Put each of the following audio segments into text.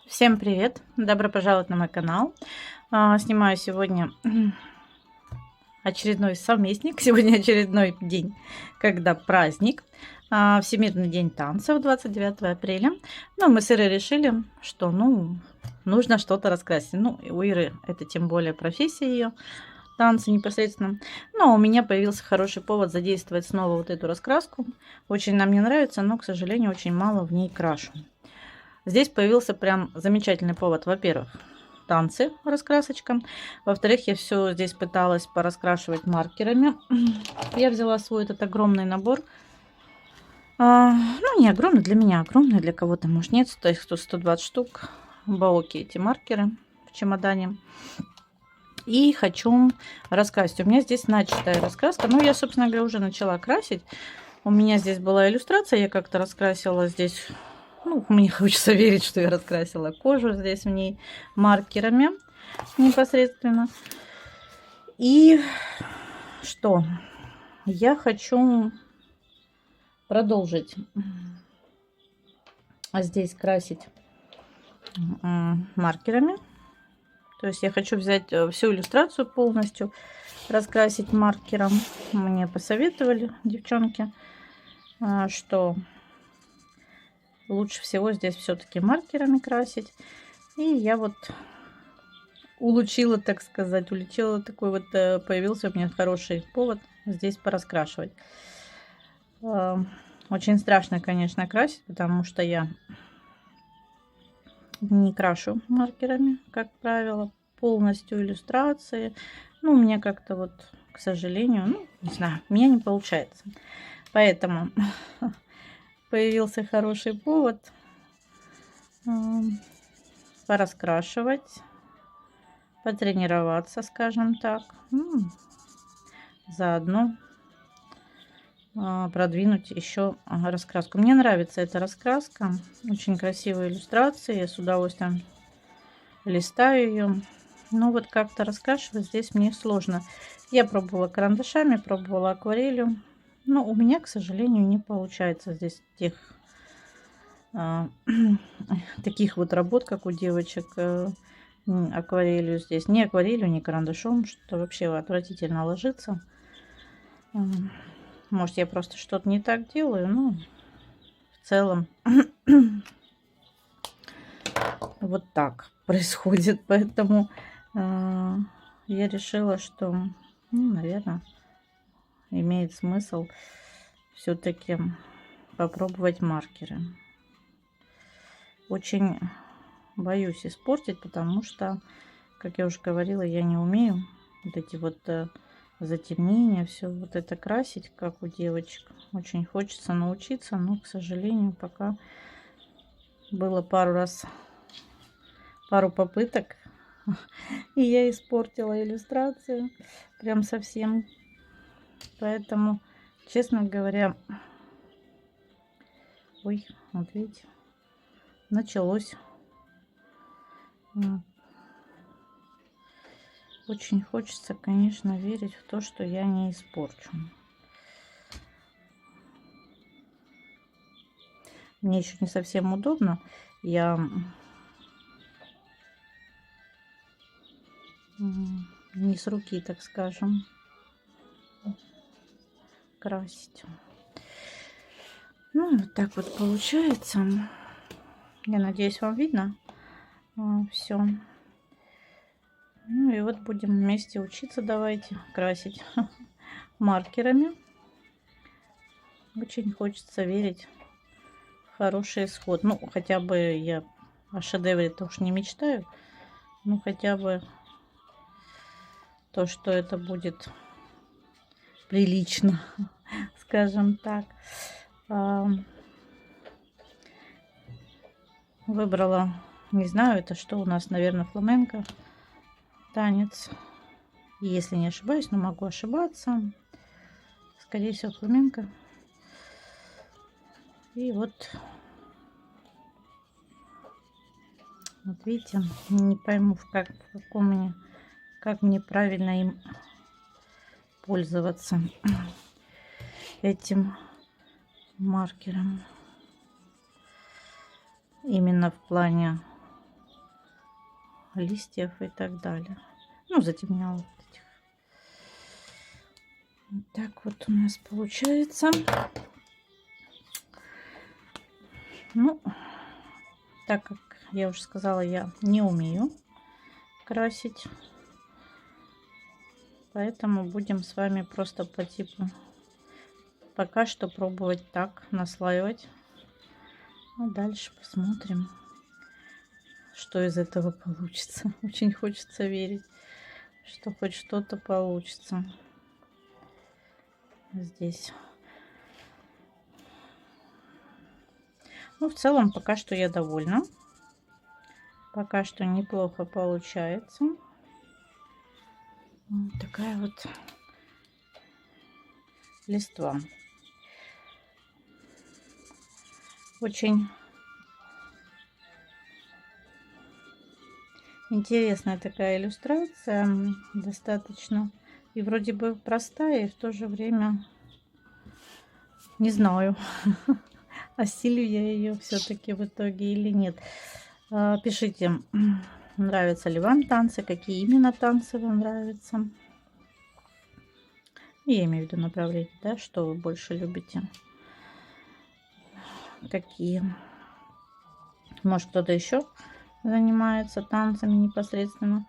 Всем привет! Добро пожаловать на мой канал. Снимаю сегодня очередной совместник. Сегодня очередной день, когда праздник. Всемирный день танцев, 29 апреля. Но мы с Ирой решили, что нужно что-то раскрасить. У Иры это тем более профессия ее, танцы непосредственно. Но у меня появился хороший повод задействовать снова вот эту раскраску. Очень она мне нравится, но, к сожалению, очень мало в ней крашу. Здесь появился прям замечательный повод. Во-первых, танцы, раскрасочка. Во-вторых, я все здесь пыталась пораскрашивать маркерами. Я взяла свой этот огромный набор. Ну, не огромный для меня, огромный для кого-то, может, нет. То есть 120 штук. Баоки эти маркеры в чемодане. И хочу раскрасить. У меня здесь начатая раскраска. Ну, я, собственно говоря, уже начала красить. У меня здесь была иллюстрация. Я как-то раскрасила здесь... мне хочется верить, что я раскрасила кожу здесь в ней маркерами непосредственно. И что? Я хочу продолжить здесь красить маркерами. То есть я хочу взять всю иллюстрацию полностью, раскрасить маркером. Мне посоветовали девчонки, что лучше всего здесь все-таки маркерами красить. И я вот улучила, так сказать, появился у меня хороший повод здесь пораскрашивать. Очень страшно, конечно, красить, потому что я не крашу маркерами, как правило, полностью иллюстрации. У меня как-то вот, к сожалению, не знаю, у меня не получается. Поэтому появился хороший повод пораскрашивать, потренироваться, скажем так. Заодно продвинуть еще раскраску. Мне нравится эта раскраска. Очень красивые иллюстрации. Я с удовольствием листаю ее. Но вот как-то раскрашивать здесь мне сложно. Я пробовала карандашами, пробовала акварелью. Но у меня, к сожалению, не получается здесь таких вот работ, как у девочек, акварелью здесь. Ни акварелью, ни карандашом, что вообще отвратительно ложится. Может, я просто что-то не так делаю, но в целом вот так происходит. Поэтому я решила, что, наверное, имеет смысл все-таки попробовать маркеры. Очень боюсь испортить, потому что, как я уже говорила, я не умею вот эти вот затемнения, все вот это красить, как у девочек. Очень хочется научиться, но, к сожалению, пока было пару попыток, и я испортила иллюстрацию прям совсем. Поэтому, честно говоря, ой, вот видите, началось. Очень хочется, конечно, верить в то, что я не испорчу. Мне еще не совсем удобно. Я не с руки, так скажем, красить. Вот так вот получается. Я надеюсь, вам видно все. И вот будем вместе учиться. Давайте красить маркерами. Очень хочется верить в хороший исход. Хотя бы я о шедевре-то уж не мечтаю. Хотя бы то, что это будет прилично, скажем так. Выбрала, не знаю, это что у нас, наверное, фламенко танец. Если не ошибаюсь, но могу ошибаться. Скорее всего, фламенко. И вот видите, не пойму, как мне правильно им пользоваться, этим маркером. Именно в плане листьев и так далее. Ну, затемняла вот этих. Вот так вот у нас получается. Ну, так как я уже сказала, я не умею красить. Поэтому будем с вами просто по типу пока что пробовать так наслаивать. А дальше посмотрим, что из этого получится. Очень хочется верить, что хоть что-то получится здесь. Ну, в целом, пока что я довольна. Пока что неплохо получается. Вот такая вот листва. Очень интересная такая иллюстрация, достаточно и вроде бы простая, и в то же время не знаю, осилю я ее все-таки в итоге или нет. Пишите, нравятся ли вам танцы, какие именно танцы вам нравятся. Я имею в виду направление, да, что вы больше любите. Какие. Может, кто-то еще занимается танцами непосредственно.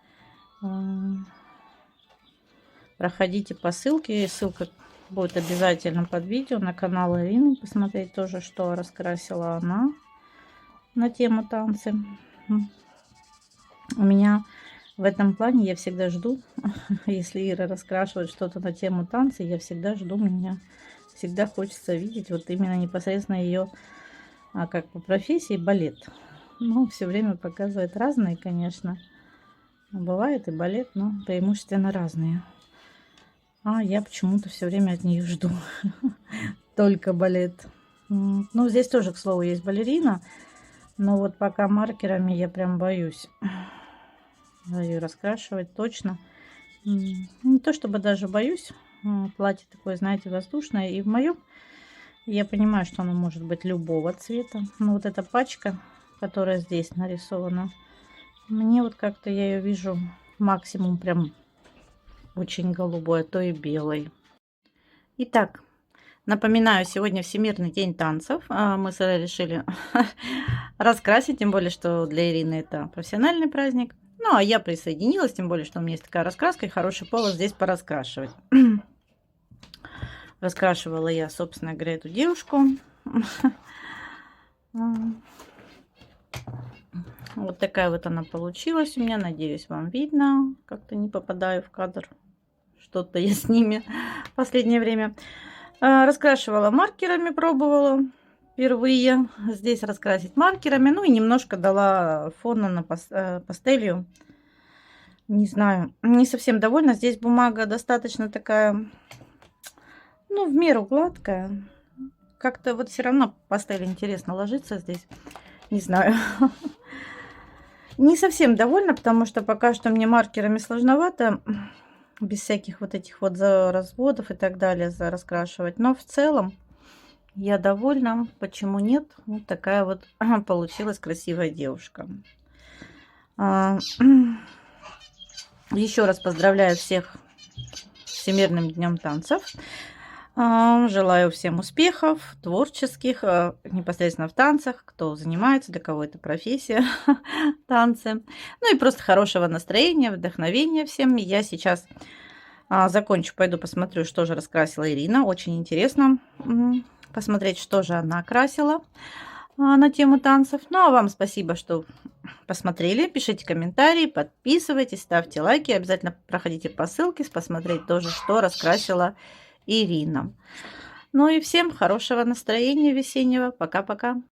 Проходите по ссылке. Ссылка будет обязательно под видео на канал Ирины. Посмотреть тоже, что раскрасила она на тему танцы. У меня в этом плане я всегда жду, если Ира раскрашивает что-то на тему танца, я всегда жду, меня всегда хочется видеть вот именно непосредственно ее, как по профессии, балет. Ну, все время показывает разные, конечно. Бывает и балет, но преимущественно разные. А я почему-то все время от нее жду только балет. Ну, здесь тоже, к слову, есть балерина. Но вот пока маркерами я прям боюсь ее раскрашивать точно. Не то чтобы даже боюсь. Платье такое, знаете, воздушное. И в моем я понимаю, что оно может быть любого цвета. Но вот эта пачка, которая здесь нарисована, мне вот как-то я ее вижу максимум прям очень голубой, а то и белой. Итак, напоминаю, сегодня Всемирный день танцев. Мы с Ирой решили раскрасить, тем более, что для Ирины это профессиональный праздник. Ну, а я присоединилась, тем более, что у меня есть такая раскраска и хороший повод здесь пораскрашивать. Раскрашивала я, собственно говоря, эту девушку. Вот такая вот она получилась у меня. Надеюсь, вам видно. Как-то не попадаю в кадр. Что-то я с ними в последнее время. Раскрашивала маркерами, пробовала впервые здесь раскрасить маркерами. Ну и немножко дала фона на пастелью. Не знаю, не совсем довольна. Здесь бумага достаточно такая, ну, в меру гладкая. Как-то вот все равно пастель интересно ложится здесь. Не знаю. Не совсем довольна, потому что пока что мне маркерами сложновато. Без всяких вот этих вот разводов и так далее раскрашивать. Но в целом я довольна. Почему нет? Вот такая вот получилась красивая девушка. Еще раз поздравляю всех с Всемирным днем танцев. Желаю всем успехов творческих, непосредственно в танцах, кто занимается, для кого это профессия, танцы. Ну и просто хорошего настроения, вдохновения всем. Я сейчас закончу, пойду посмотрю, что же раскрасила Ирина. Очень интересно посмотреть, что же она красила на тему танцев. Ну а вам спасибо, что посмотрели. Пишите комментарии, подписывайтесь, ставьте лайки. Обязательно проходите по ссылке, посмотреть тоже, что раскрасила Ирина. Ну и всем хорошего настроения весеннего. Пока-пока.